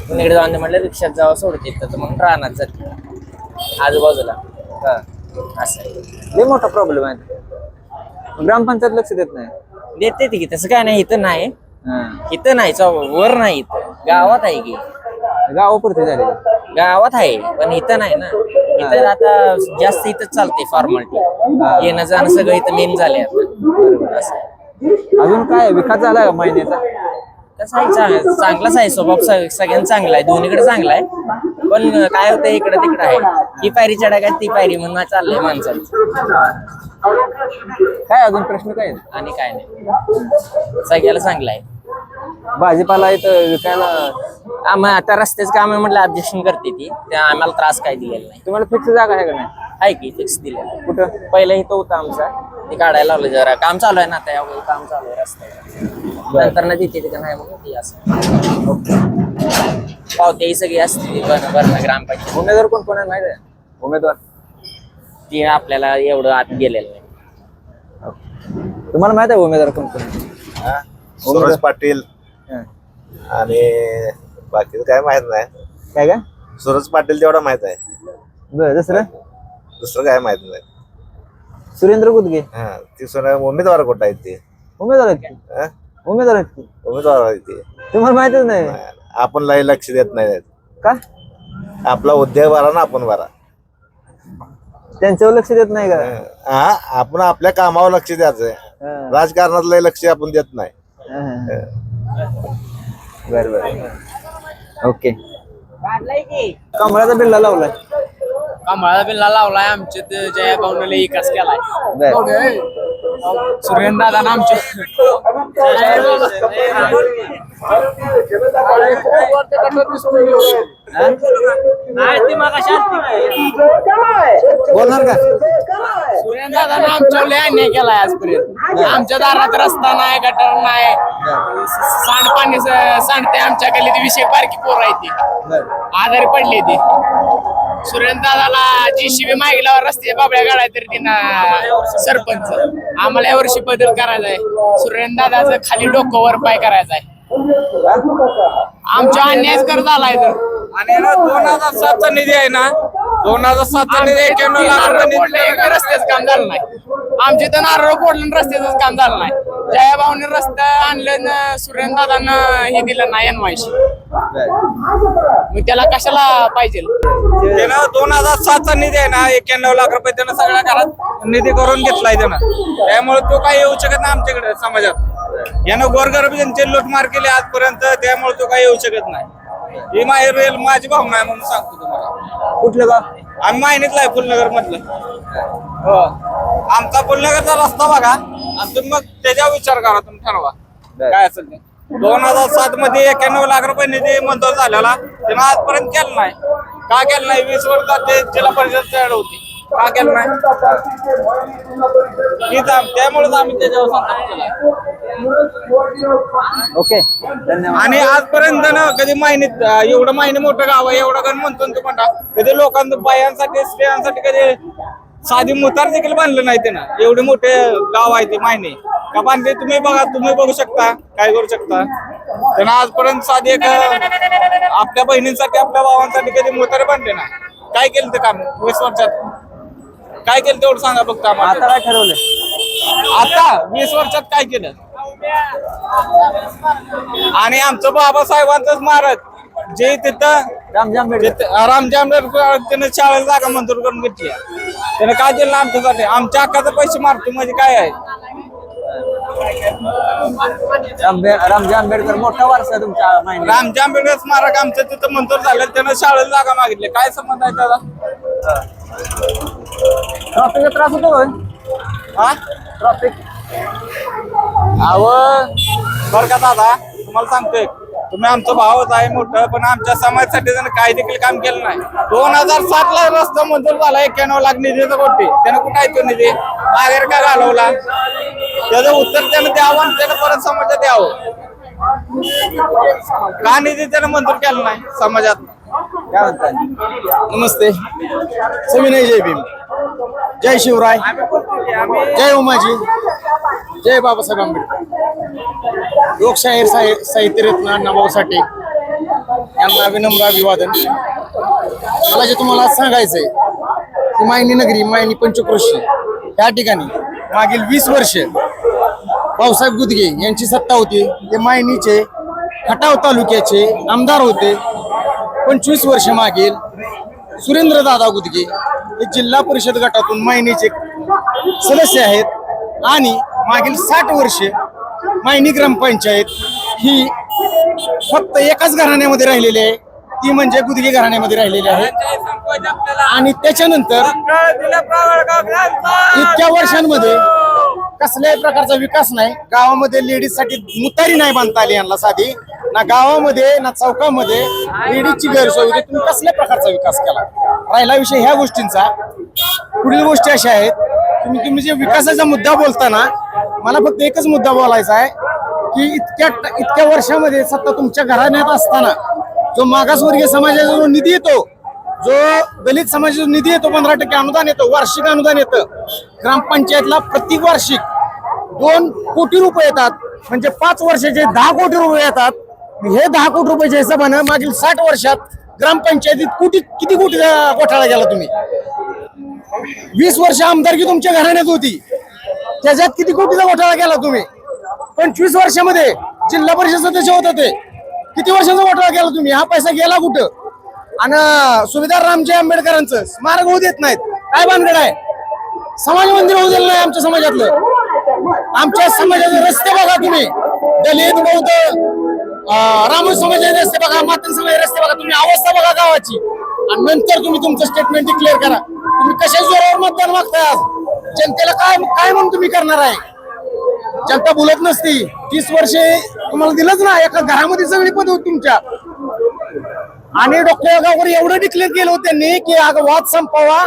कुणीकडे जाऊन म्हटलं रिक्षात जावं सोडते, तर मग रानात जाते आजूबाजूला. हा. असं आहे. लय मोठा प्रॉब्लेम आहे. ग्रामपंचायत लक्ष देत नाही? देते ती की, तसं काय नाही. इथं नाही, हा. इथं नाही, वर नाही, इथं गावात आहे की. गावापुरते झाले? गावात आहे, पण इथं नाही ना. इथं आता जास्त इथं चालते फॉर्मॅलिटी, येणं जाणं सगळं इथं मेन झाले आता. बरोबर. असं आहे. अजून काय विकास झाला का महिन्याचा? कसं आहे, चांगलाच आहे स्वभाव, सगळ्यांना चांगला आहे, दोन्हीकडे चांगला आहे. पण काय होतं, इकडे तिकडे आहे. ही पायरी चढा काय ती पायरी म्हणून चाललंय माणसाचं. काय अजून प्रश्न काय आहेत? आणि काय नाही, सगळ्याला चांगलं आहे. भाजीपाला इथं विकायला आम्हाला आता रस्त्याचं काम आहे म्हटलं ऑब्जेक्शन करते ती, त्या आम्हाला त्रास काय दिलेला नाही. तुम्हाला फिक्स जागा आहे का नाही? आहे की फिक्स दिलेला. कुठं? पहिलं इथं होता आमचा, ती काढायला लावलं जरा काम चालू आहे ना आता यावेळी काम चालू आहे रस्त्यावर नंतर ना तिथे का नाही मग ती असं पावतेही सगळी असते भरणं ग्रामपंचायत उमेदवार कोण कोण आहे माहिती आहे उमेदवार ती आपल्याला एवढं आत गेलेलं नाही. तुम्हाला माहित आहे उमेदवार कोण कोण हा? सुरेश पाटील हा. आणि बाकी काय माहित नाही. काय काय सुरेश पाटील तेवढा माहित आहे, बरं दुसरं दुसरं काय माहित नाही. सुरेंद्र गुदगे हा ती उमेदवार कुठं आहेत ते? उमेदवार आहेत की? हा? उमेदवार आहेत की? उमेदवार आहेत ते. तुम्हाला माहितच नाही आपण लय लक्ष देत नाही. का आपला उद्योग बरा ना आपण बरा. त्यांच्यावर लक्ष देत नाही का हा आपण आपल्या कामावर लक्ष द्यायचंय. हा. राजकारणात लय लक्ष आपण देत नाही. बर बर ओके कमळाचा बिल्ला लावलाय कमळाचा बिल्ला लावलाय आमच्या जया भाऊने विकास केलाय बर सुरेंद्र दादा आमचे बोलणार का सुरेंद्र दादा आमच्या लय अन्याय केलाय आजपर्यंत. आमच्या दारात रस्ता नाही गटर नाही सांडपाणी सांडते आमच्या गल्लीत विषय बारकी पोर आहे ती आजारी पडली ती. सुरेंद्र दादाला JCB मागितल्यावर रस्ते बाबळ्या गाड्या तर तिनं सरपंच आम्हाला यावर्षी बदल करायचा आहे. सुरेंद्र दादाचं खाली डोकं वर पाय करायचा आहे. आमच्या अन्यायच करत आलाय तर आणि 2007चा निधी आहे ना 2007चा निधी 91 लाख रुपये रस्त्याचं काम झालं नाही. आमच्या इथं नारळ फोडलं रस्त्याचं काम झालं नाही. जयाभाऊने रस्ता आणलं ना सुरेंद्र दादानं हे दिलं नाही NYC मग त्याला कशाला पाहिजे. त्यानं 2007चा निधी आहे ना 91 लाख रुपये त्यानं सगळ्या घरात निधी करून घेतलाय त्यानं. त्यामुळे तो काही येऊ शकत नाही आमच्याकडे समाजात. यानं गोरगरीब जनतेची लूटमार केली आजपर्यंत, त्यामुळे तो काही येऊ शकत नाही. ही माझी भावना आहे म्हणून सांगतो तुम्हाला. कुठलं गाव आम्ही माहिनीतला आहे फुलनगर मधलं. हो आमचा फुलनगरचा रस्ता बघा आणि तुम्ही मग त्याच्यावर विचार करा, तुम्ही ठरवा काय असेल ते. 2007 मध्ये 91 लाख रुपये निधी मंजूर झालेला त्यानं आजपर्यंत केलं नाही. का केलं नाही? 20 वर्षात ते जिल्हा परिषद तयार होती, का केलं नाही? त्यामुळेच आम्ही त्याच्यावर संताप केला. ओके धन्यवाद. आणि आजपर्यंत ना कधी माहिनीत एवढं माहिनी मोठं गाव आहे एवढं गण म्हणतो ना तुम्हाला, कधी लोकांचं बायांसाठी स्त्रियांसाठी कधी साधी मुतार देखील बांधलं नाही त्यानं. एवढे मोठे गाव आहे ते माहिनी का बांधले तुम्ही बघा, तुम्ही बघू शकता काय करू शकता. त्यानं आजपर्यंत साधी एक आपल्या बहिणींसाठी आपल्या भावांसाठी कधी मुतारे बांधले नाही. काय केलं ते काम 20 वर्षात? काय केलं तेवढं सांगा फक्त आम्हाला. आता काय ठरवलं आता 20 वर्षात काय केलं? आणि आमचं बाबासाहेबांचं स्मारक जे तिथं रामजी आंबेडकर रामजी आंबेडकर त्याने शाळेला जागा मंजूर करून घेतली. त्याने काय दिलं आमच्यासाठी? आमच्या हक्काचे पैसे मारतो म्हणजे काय आहे? रामजी आंबेडकर मोठा वारसा आहे तुमच्या माहिती. रामजी आंबेडकर स्मारक आमचं तिथं मंजूर झालं, त्यानं शाळेला जागा मागितली. काय संबंध आहे त्याला? ट्रॉफिकचा त्रास होतो होय? हा ट्रॉफिक बरं का दादा, तुम्हाला सांगतोय तुम्ही आमचं भावच आहे मोठं, पण आमच्या समाजासाठी त्यानं काही देखील काम केलं नाही. 2007 ला रस्ता मंजूर झाला 91 लाख निधीचा कोटी. त्यानं कुठं आहे तो निधी? माघार का घालवला? त्याचं उत्तर त्यानं द्यावं आणि त्यानं परत समाजात द्यावं. का निधी त्यानं मंजूर केला नाही समाजात? काय म्हणतात? नमस्ते. सविनय जय भीम, जय शिवराय, जय उमाजी, जय बाबासाहेब आंबेडकर. लोकशाहीर साहित्यरत्न अण्णाभाऊ साठे यांना विनम्र अभिवादन. मला जे तुम्हाला सांगायचंय की मायनी नगरी, मायनी पंचक्रोशी या ठिकाणी मागील 20 वर्ष भाऊसाहेब गुदगे यांची सत्ता होती. ते मायनीचे खटाव तालुक्याचे आमदार होते. 25 वर्ष मागील सुरेंद्र दादा गुदगे हे जिल्हा परिषद गटातून मायनीचे सदस्य आहेत आणि मागील 60 वर्ष मायनी ग्रामपंचायत ही फक्त एकाच घराण्यामध्ये राहिलेली आहे, ती म्हणजे गुदगे घराण्यामध्ये राहिलेली आहे. आणि त्याच्यानंतर इतक्या वर्षांमध्ये कसल्याही प्रकारचा विकास नाही. गावामध्ये लेडीजसाठी मुतारी नाही बांधता आली यांना साधी, ना गावामध्ये ना चौकामध्ये लेडीजची गैरसोय होती. तुम्ही कसल्या प्रकारचा विकास केला? राहिला विषय ह्या गोष्टींचा. पुढील गोष्टी अशा आहेत तुम्ही जे विकासाचा मुद्दा बोलताना मला फक्त एकच मुद्दा बोलायचा आहे की इतक्या वर्षामध्ये सत्ता तुमच्या घराण्यात असताना जो मागासवर्गीय समाजाचा जो निधी येतो, जो दलित समाजाचा निधी येतो, 15% अनुदान येतं, वार्षिक अनुदान येतं ग्रामपंचायतला, प्रति वार्षिक 2 कोटी रुपये येतात. म्हणजे 5 वर्षाचे 10 कोटी रुपये येतात. हे 10 कोटी रुपयाच्या हिशोबानं मागील 60 वर्षात ग्रामपंचायतीत किती कोटी घोटाळा केला तुम्ही? 20 वर्ष आमदारकी तुमच्या घराण्यात होती, त्याच्यात किती कोटीचा घोटाळा केला तुम्ही? 25 वर्षामध्ये जिल्हा परिषद सदस्य होता ते, किती वर्षाचा घोटाळा केला तुम्ही? हा पैसा गेला कुठं? आणि सुभेदार रामजी आंबेडकरांचं स्मारक होऊ देत नाहीत, काय भानगड आहे? समाज मंदिर होऊ दिलं नाही आमच्या समाजातलं. आमच्या समाजाचे रस्ते बघा तुम्ही, दलित, बौद्ध, रामोस समाजाचे रस्ते बघा, मातन समाजाचे रस्ते बघा, तुम्ही अवस्था बघा गावाची, आणि नंतर तुम्ही तुमचं स्टेटमेंट डिक्लेअर करा. तुम्ही कशा जोरावर मतदान मागताय? आज जनतेला काय म्हणून तुम्ही करणार आहे? जनता बोलत नसती. 30 वर्षे तुम्हाला दिलंच ना, एका घरामध्ये सगळी पद होती तुमच्या. आणि डॉक्टर गावकर एवढं डिक्लेअर केलं होतं त्यांनी की वाद संपवा,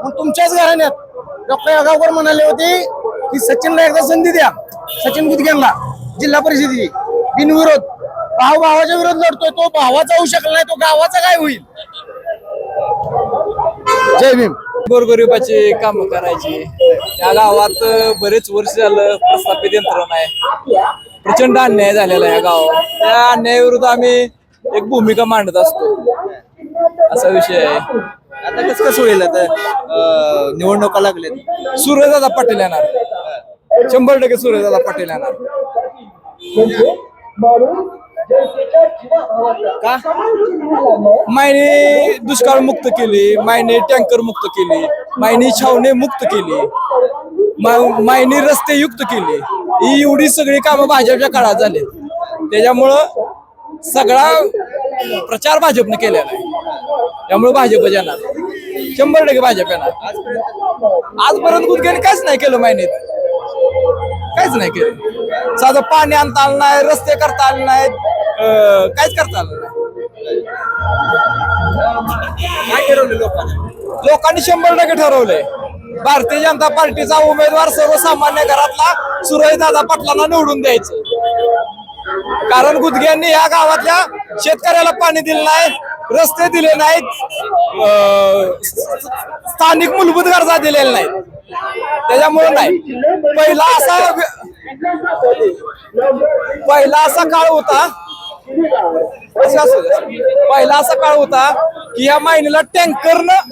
मग तुमच्याच घराण्यात डॉक्टर गावकर म्हणाले होते की सचिनला एकदा संधी द्या, सचिन गुदग्यांना जिल्हा परिषदेची बिनविरोध. भावाच्या विरोध लढतोय, तो भावाचा होऊ शकला नाही, तो गावाचा काय होईल? जय भीम. गोरगरिबाची काम करायची. या गावात बरेच वर्ष झालं प्रस्थापित यंत्रणा आहे. प्रचंड अन्याय झालेला आहे या गावात. त्या अन्यायाविरुद्ध आम्ही एक भूमिका मांडत असतो, असा विषय आहे. आता कसं होईल? आता निवडणुका लागल्यात, सूर्यदादा पाटील येणार, 100% सूर्यदादा पाटील येणार. का? मायने दुष्काळ मुक्त केली, मायने टँकर मुक्त केली, मायने छावणे मुक्त केली, मायने रस्ते युक्त केली. ही एवढी सगळी कामं भाजपच्या काळात झाली. त्याच्यामुळं सगळा प्रचार भाजपने केलेला आहे. त्यामुळे भाजप येणार, 100% भाजप येणार. आजपर्यंत गुदग्याने काहीच नाही केलं मायनेत, काहीच नाही केलं. साधं पाणी आणता आलं नाही, रस्ते करता आले नाहीत, काहीच करता आलं नाही. काय ठरवलं लोकांनी? लोकांनी 100% ठरवलंय भारतीय जनता पार्टीचा उमेदवार सर्वसामान्य घरातला सूर्यदादा पाटलांना निवडून द्यायचं. कारण गुदग्यांनी या गावातल्या शेतकऱ्याला पाणी दिलं नाही, रस्ते दिले नाहीत, स्थानिक मूलभूत गरजा दिलेल्या नाहीत. त्याच्यामुळे नाही. पहिला असा काळ होता की या मायनीला टँकरनं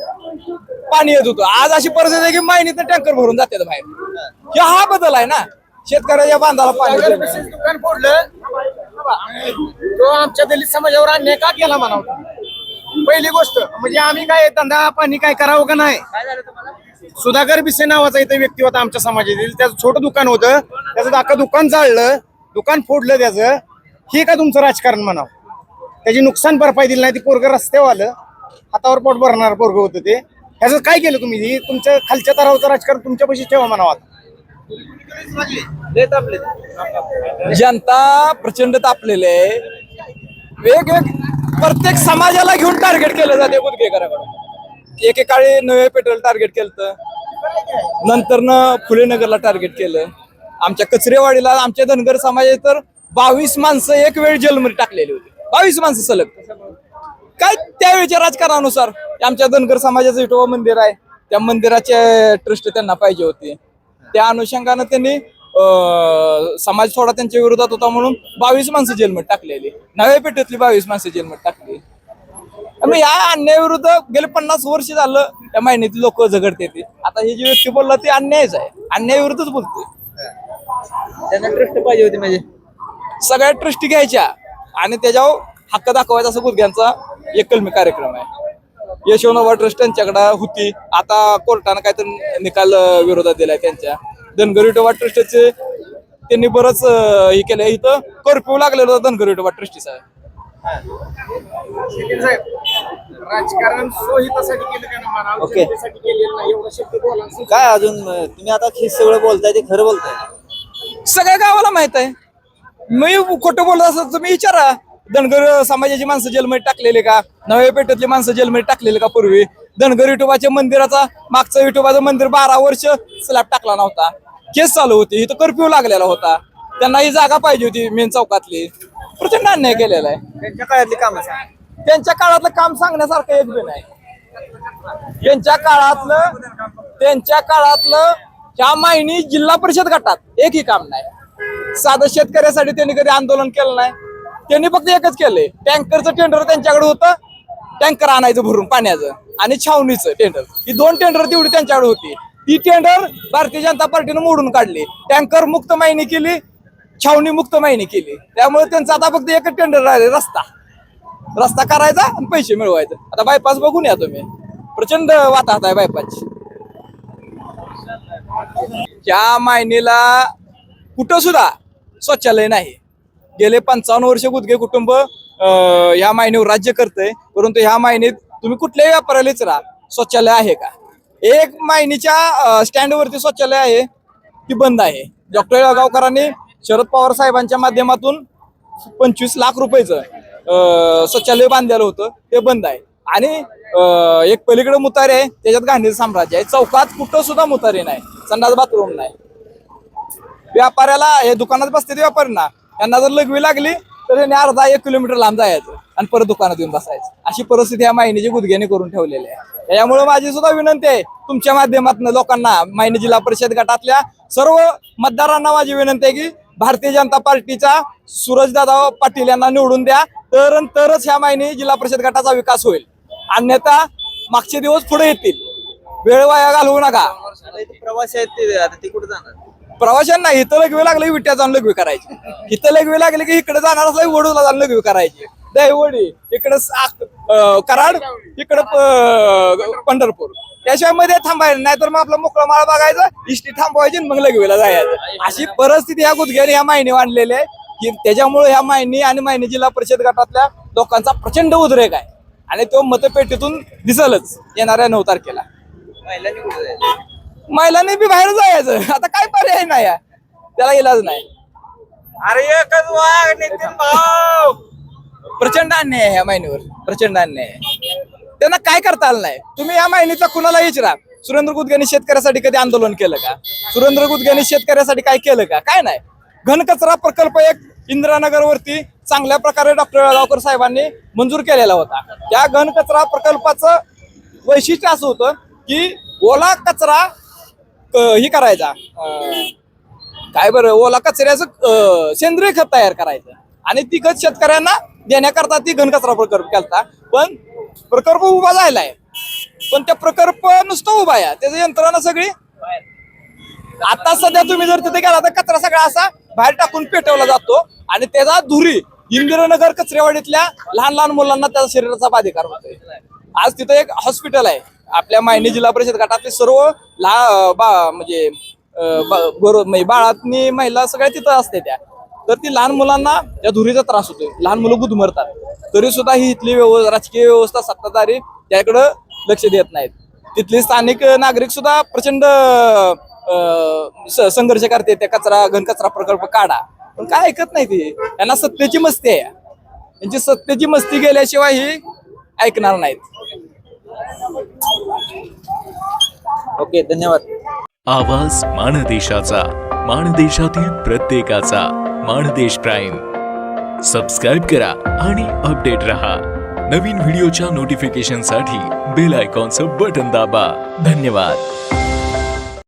पाणी येत होतं. आज अशी परिस्थिती आहे की मायनीतनं टँकर भरून जाते बाहेर. हा बदल आहे ना, शेतकऱ्याच्या बांधाला पाणी. दुकान फोडलं, तो आमच्या दलित समाजावर अन्याय का केला म्हणावं? पहिली गोष्ट म्हणजे आम्ही काय धंदा पाणी काय करावं का नाही? सुधाकर बिसे नावाचा इथे व्यक्ती होता आमच्या समाजातील, त्याचं छोटं दुकान होतं, त्याचं अख्खं दुकान जाळलं, दुकान फोडलं त्याचं. हे का तुमचं राजकारण म्हणावं? त्याची नुकसान भरपाई दिली नाही, ती पोरग रस्त्यावर आलं, हातावर पोट भरणार पोरग होतं ते. ह्याचं काय केलं तुम्ही? ही तुमच्या खालच्या तरावचं राजकारण तुमच्यापाशी ठेवा म्हणावं. जनता प्रचंड तापलेली आहे. प्रत्येक समाजाला घेऊन टार्गेट केलं जाते गुदगेकरांकडून. एकेकाळी नवे पेट्रोल टार्गेट केलं, नंतर फुले नगरला टार्गेट केलं. आमच्या कचरेवाडीला आमच्या धनगर समाजात तर 22 माणसं एक वेळ जेलमध्ये टाकलेली होती. 22 माणसं सलग. काय त्यावेळेच्या राजकारणानुसार आमच्या धनगर समाजाचं विठोबा मंदिर आहे, त्या मंदिराचे ट्रस्ट त्यांना पाहिजे होते. त्या अनुषंगानं त्यांनी समाज थोडा त्यांच्या विरोधात होता म्हणून 22 माणसं जेलमध्ये टाकलेली. नव्या पेठेतली 22 माणसं जेलमध्ये टाकली. त्यामुळे या अन्यायाविरुद्ध गेले 50 वर्ष झालं त्या महिन्यातील लोक झगडते. आता ही जी व्यक्ती बोलला ती अन्यायच आहे, अन्यायाविरुद्धच बोलते. त्यांना ट्रस्ट पाहिजे होती, म्हणजे सगळ्या ट्रस्टी घ्यायच्या आणि त्याच्यावर हक्क दाखवायचा असं गुदग्यांचा एककलमी कार्यक्रम आहे. यशवंतराव ट्रस्ट त्यांच्याकडे होती, आता कोर्टानं काहीतरी निकाल विरोधात दिलाय त्यांच्या. धनगर विठोबा ट्रस्टचे त्यांनी बरंच हे केलं. इथं कर्फ्यू लागलेलं होतं धनगर विठोबा ट्रस्टीचा. राजकारण सोयीसाठी केलं का म्हणावं? ओके. जनतेसाठी केलेलं नाही, एवढं शब्द बोला. काय अजून तुम्ही आता हे सगळं बोलताय ते खरं बोलताय? सगळ्या गावाला माहित आहे. मी खोटं बोलत असं तुम्ही विचारा. धनगर समाजाची माणसं जेलमध्ये टाकलेली का? नव्या पेठेतली माणसं जेलमध्ये टाकलेली का पूर्वी? धनगर विठोबाच्या मंदिराचा मागचं विठोबाचं मंदिर 12 वर्ष स्लॅब टाकला नव्हता. केस चालू होती, इथं कर्फ्यू लागलेला होता. त्यांना ही जागा पाहिजे होती मेन चौकातली. प्रचंड अन्याय केलेला आहे. त्यांच्या काळातली कामं सांगा. त्यांच्या काळातलं काम सांगण्यासारखं एक बी नाही. त्यांच्या काळातलं ह्या मायनी जिल्हा परिषद गटात एकही काम नाही. साधं शेतकऱ्यासाठी त्यांनी कधी आंदोलन केलं नाही. त्यांनी फक्त एकच केलंय, टँकरचं टेंडर त्यांच्याकडे होतं, टँकर आणायचं भरून पाण्याचं आणि छावणीचं टेंडर, ही 2 टेंडर तेवढी त्यांच्याकडे होती. ती टेंडर भारतीय जनता पार्टीनं मोडून काढली. टँकर मुक्त माहिनी केली, छावणी मुक्त माहिनी केली. त्यामुळे त्यांचं आता फक्त एकच टेंडर राहिले, रस्ता करायचा आणि पैसे मिळवायचं. आता बायपास बघून या तुम्ही, प्रचंड वाताहत आहे बायपासची. त्या मायनीला कुठं सुद्धा शौचालय नाही. गेले 55 वर्ष गुदगे कुटुंब ह्या मायनीवर राज्य करतंय. परंतु ह्या मायनीत तुम्ही कुठल्याही व्यापाऱ्याला विचारा, शौचालय आहे का? एक मायनीच्या स्टँडवरती शौचालय आहे, ती बंद आहे. डॉक्टर येळगावकरांनी शरद पवार साहेबांच्या माध्यमातून 25 लाख रुपयाचं शौचालय बांधलेलं होतं, ते बंद आहे. आणि एक पलीकडे मुतारे आहे, त्याच्यात गांधी साम्राज्य आहे. चौकात कुठं सुद्धा मुतारे नाही, संडास बाथरूम नाही. व्यापाऱ्याला, हे दुकानात बसते व्यापारी ना, त्यांना जर लघवी लागली तर त्यांनी अर्धा 1 किलोमीटर लांब जायचं आणि परत दुकानात येऊन बसायचं. अशी परिस्थिती या मायनीची गुदग्याने करून ठेवलेली आहे. त्यामुळे माझी सुद्धा विनंती आहे तुमच्या माध्यमातून लोकांना, मायनी जिल्हा परिषद गटातल्या सर्व मतदारांना माझी विनंती आहे की भारतीय जनता पार्टीचा सूरजदादा पाटील यांना निवडून द्या, तरच ह्या मायनी जिल्हा परिषद गटाचा विकास होईल. अन्यथा मागचे दिवस पुढे येतील. वेळ वाया घालवू नका. प्रवासी आहेत ते, आता ते कुठे जाणार? प्रवाशांना इथं लघवी लागली विट्यात जाऊन लघवी करायची, इथं लघवी लागली की इकडे जाणार असला वडूला जाऊन लघवी करायची. दहिवडी इकडे, कराड इकडे, पंढरपूर. त्याशिवाय मध्ये थांबायला नाही, तर मग आपला मोकळा माळ बघायचा, इष्टी थांबवायची मग लघवीला जायचं. अशी परिस्थिती ह्या गुदग्याने ह्या मायनी आणलेली आहे की त्याच्यामुळे ह्या मायनी आणि मायनी जिल्हा परिषद गटातल्या लोकांचा प्रचंड उद्रेक आहे. आणि तो मतपेटीतून दिसलच येणाऱ्या 9 तारखेला. महिलांनी कुठे जायचं? महिलांनी बी बाहेर जायचं, आता काय पर्याय नाही, त्याला इलाज नाही. अरे एकच वाघ नितीन भाऊ. प्रचंड अन्याय आहे ह्या मायनीवर, प्रचंड अन्याय आहे. त्यांना काय करता आलं नाही. तुम्ही या मायनीचा कुणाला विचारा, सुरेंद्र गुदग्यानी शेतकऱ्यासाठी कधी आंदोलन केलं का? सुरेंद्र गुदग्यानी शेतकऱ्यासाठी काय केलं का? काय नाही. घनकचरा प्रकल्प एक इंदिरानगर वरती चांगल्या प्रकारे डॉक्टर येळगावकर साहेबांनी मंजूर केलेला होता. त्या घनकचरा प्रकल्पाचं वैशिष्ट्य असं होतं की ओला कचरा ही करायचा, काय बरं, ओला कचऱ्याचं सेंद्रिय खत तयार करायचं आणि ती खत शेतकऱ्यांना देण्याकरता ती घनकचरा प्रकल्प केलता. पण प्रकल्प उभा झालाय, पण त्या प्रकल्प नुसतं उभा आहे, त्याचं यंत्रणा सगळी. आता सध्या तुम्ही जर तिथे गेला तर कचरा सगळा असा बाहेर टाकून पेटवला जातो आणि त्याचा धुरी इंदिरानगर कचरेवाडीतल्या लहान लहान मुलांना त्याचा शरीराचा बाधिकार होतोय. आज तिथं एक हॉस्पिटल आहे, आपल्या मायनी जिल्हा परिषद गटातले सर्व म्हणजे बाळातनी महिला सगळ्या तिथं असते त्या. तर ती लहान मुलांना त्या धुरीचा त्रास होतोय, लहान मुलं गुदमरतात. तरी सुद्धा ही इथली राजकीय व्यवस्था, सत्ताधारी त्याकडं लक्ष देत नाहीत. तिथले स्थानिक नागरिक सुद्धा प्रचंड संघर्ष करते, त्या घनकचरा प्रकल्प काढा, पण काय ऐकत नाही. ते त्यांना सत्तेची मस्ती आहे, त्यांची सत्तेची मस्ती गेल्याशिवाय ही ऐकणार नाहीत. ओके, धन्यवाद. आवाज माणदेशाचा, माणदेशातील प्रत्येकाचा. माणदेश प्राईम सबस्क्राईब करा आणि अपडेट रहा. नवीन व्हिडिओच्या नोटिफिकेशनसाठी बेल आयकॉनचं बटन दाबा. धन्यवाद.